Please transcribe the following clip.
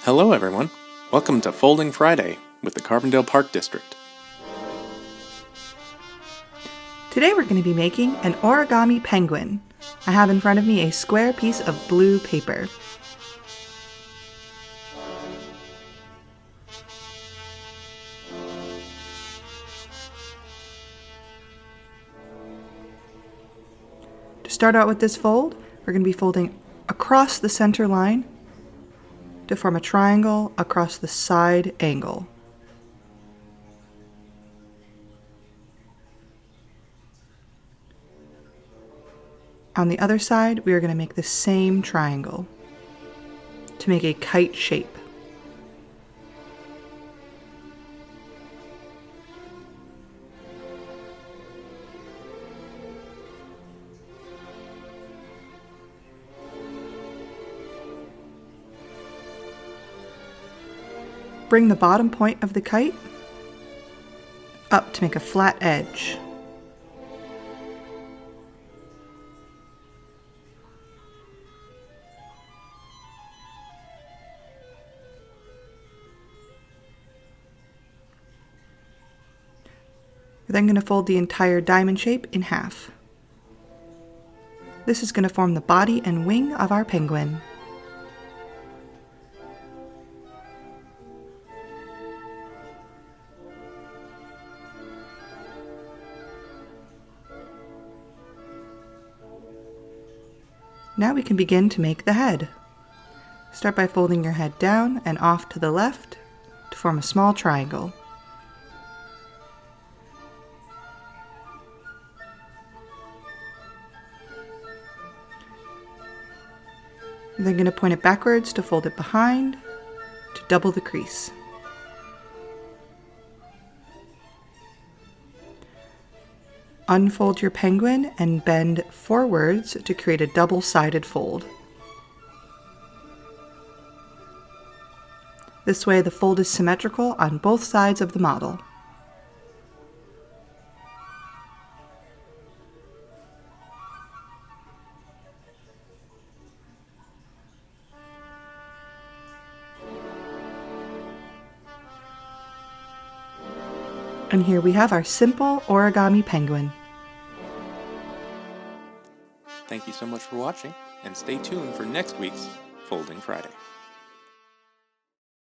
Hello everyone, welcome to Folding Friday with the Carbondale Park District. Today we're going to be making an origami penguin. I have in front of me a square piece of blue paper. To start out with this fold, we're going to be folding across the center line to form a triangle across the side angle. On the other side, we are going to make the same triangle to make a kite shape. Bring the bottom point of the kite up to make a flat edge. We're then going to fold the entire diamond shape in half. This is going to form the body and wing of our penguin. Now we can begin to make the head. Start by folding your head down and off to the left to form a small triangle. You're then going to point it backwards to fold it behind to double the crease. Unfold your penguin and bend forwards to create a double-sided fold. This way the fold is symmetrical on both sides of the model. And here we have our simple origami penguin. Thank you so much for watching, and stay tuned for next week's Folding Friday.